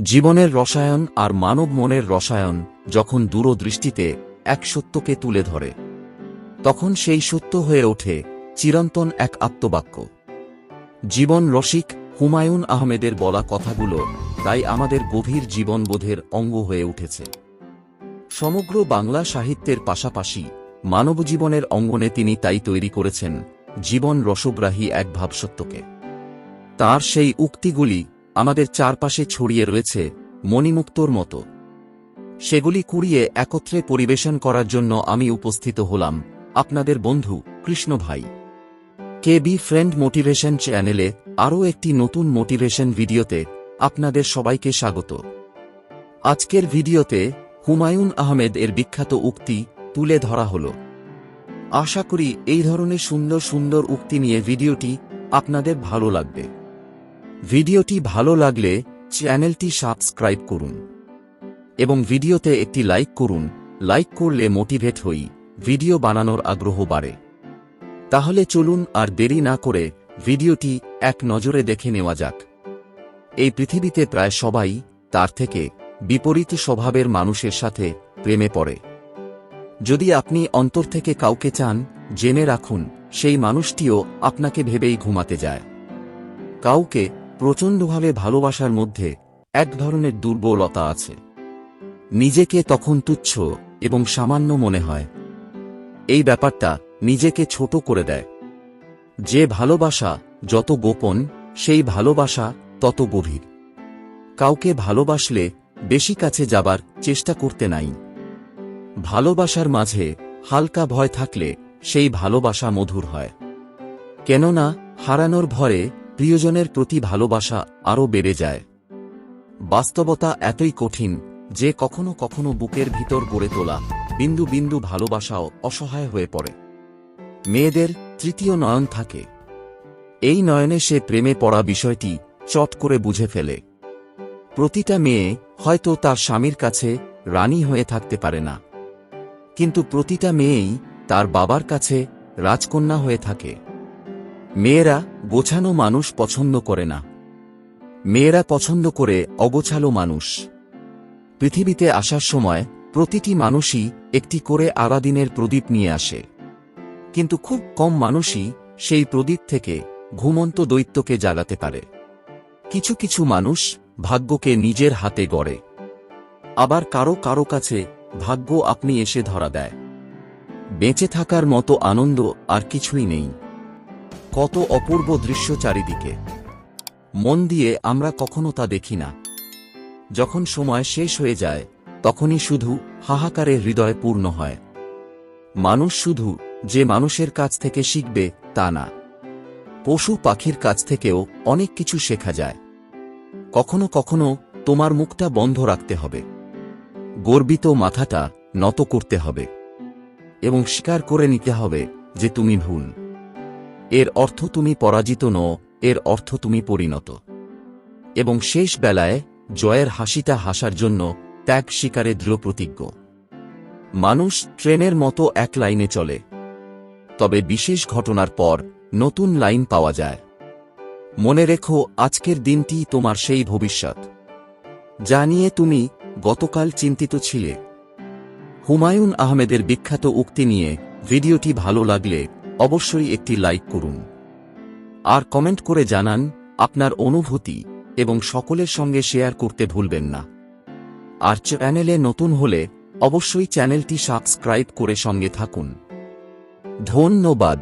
জীবনের রসায়ন আর মানব মনের রসায়ন যখন দূরদৃষ্টিতে এক সত্যকে তুলে ধরে, তখন সেই সত্য হয়ে ওঠে চিরন্তন এক আত্মবাক্য। জীবন রসিক হুমায়ূন আহমেদের বলা কথাগুলো তাই আমাদের গভীর জীবনবোধের অঙ্গ হয়ে উঠেছে। সমগ্র বাংলা সাহিত্যের পাশাপাশি মানবজীবনের অঙ্গনে তিনি তাই তৈরি করেছেন জীবন রসগ্রাহী এক ভাবসত্যকে। তাঁর সেই উক্তিগুলি আমাদের চারপাশে ছড়িয়ে রয়েছে মণিমুক্তোর মতো। সেগুলি কুড়িয়ে একত্রে পরিবেশন করার জন্য আমি উপস্থিত হলাম আপনাদের বন্ধু কৃষ্ণ ভাই। কেবি ফ্রেন্ড মোটিভেশন চ্যানেলে আরও একটি নতুন মোটিভেশন ভিডিওতে আপনাদের সবাইকে স্বাগত। আজকের ভিডিওতে হুমায়ূন আহমেদ এর বিখ্যাত উক্তি তুলে ধরা হল। আশা করি এই ধরনের সুন্দর সুন্দর উক্তি নিয়ে ভিডিওটি আপনাদের ভালো লাগবে। ভিডিওটি ভালো লাগলে চ্যানেলটি সাবস্ক্রাইব করুন এবং ভিডিওতে একটি লাইক করুন। লাইক করলে মোটিভেট হই, ভিডিও বানানোর আগ্রহ বাড়ে। তাহলে চলুন আর দেরি না করে ভিডিওটি এক নজরে দেখে নেওয়া যাক। এই পৃথিবীতে প্রায় সবাই তার থেকে বিপরীত স্বভাবের মানুষের সাথে প্রেমে পড়ে। যদি আপনি অন্তর থেকে কাউকে চান, জেনে রাখুন সেই মানুষটিও আপনাকে ভেবেই ঘুমাতে যায়। কাউকে প্রচণ্ডভাবে ভালোবাসার মধ্যে এক ধরনের দুর্বলতা আছে। নিজেকে তখন তুচ্ছ এবং সামান্য মনে হয়। এই ব্যাপারটা নিজেকে ছোট করে দেয়। যে ভালোবাসা যত গোপন, সেই ভালোবাসা তত গভীর। কাউকে ভালোবাসলে বেশি কাছে যাবার চেষ্টা করতে নাই। ভালোবাসার মাঝে হালকা ভয় থাকলে সেই ভালোবাসা মধুর হয়। কেননা হারানোর ভয়ে প্রিয়জনের প্রতি ভালোবাসা আরও বেড়ে যায়। বাস্তবতা এতই কঠিন যে কখনো কখনো বুকের ভিতর গড়ে তোলা বিন্দু বিন্দু ভালোবাসাও অসহায় হয়ে পড়ে। মেয়েদের তৃতীয় নয়ন থাকে। এই নয়নে সে প্রেমে পড়া বিষয়টি চট করে বুঝে ফেলে। প্রতিটা মেয়ে হয়তো তার স্বামীর কাছে রানী হয়ে থাকতে পারে না, কিন্তু প্রতিটা মেয়েই তার বাবার কাছে রাজকন্যা হয়ে থাকে। মেয়েরা গোছানো মানুষ পছন্দ করে না। মেয়েরা পছন্দ করে অগোছালো মানুষ। পৃথিবীতে আসার সময় প্রতিটি মানুষই একটি করে আরাদিনের প্রদীপ নিয়ে আসে, কিন্তু খুব কম মানুষই সেই প্রদীপ থেকে ঘুমন্ত দৈত্যকে জ্বালাতে পারে। কিছু কিছু মানুষ ভাগ্যকে নিজের হাতে গড়ে, আবার কারো কারো কাছে ভাগ্য আপনি এসে ধরা দেয়। বেঁচে থাকার মতো আনন্দ আর কিছুই নেই। কত অপূর্ব দৃশ্য চারিদিকে, মন দিয়ে আমরা কখনো তা দেখি না। যখন সময় শেষ হয়ে যায় তখনই শুধু হাহাকারে হৃদয় পূর্ণ হয়। মানুষ শুধু যে মানুষের কাছ থেকে শিখবে তা না, পশু পাখির কাছ থেকেও অনেক কিছু শেখা যায়। কখনো কখনো তোমার মুখটা বন্ধ রাখতে হবে, গর্বিত মাথাটা নত করতে হবে এবং স্বীকার করে নিতে হবে যে তুমি ভুল। এর অর্থ তুমি পরাজিত নও, এর অর্থ তুমি পরিণত। এবং শেষ বেলায় জয়ের হাসিটা হাসার জন্য ত্যাগ স্বীকারে দৃঢ়প্রতিজ্ঞ। মানুষ ট্রেনের মতো এক লাইনে চলে, তবে বিশেষ ঘটনার পর নতুন লাইন পাওয়া যায়। মনে রেখো, আজকের দিনটি তোমার সেই ভবিষ্যৎ যা নিয়ে তুমি গতকাল চিন্তিত ছিলে। হুমায়ূন আহমেদের বিখ্যাত উক্তি নিয়ে ভিডিওটি ভালো লাগলে অবশ্যই একটি লাইক করুন আর কমেন্ট করে জানান আপনার অনুভূতি এবং সকলের সঙ্গে শেয়ার করতে ভুলবেন না। আর চ্যানেলে নতুন হলে অবশ্যই চ্যানেলটি সাবস্ক্রাইব করে সঙ্গে থাকুন। ধন্যবাদ।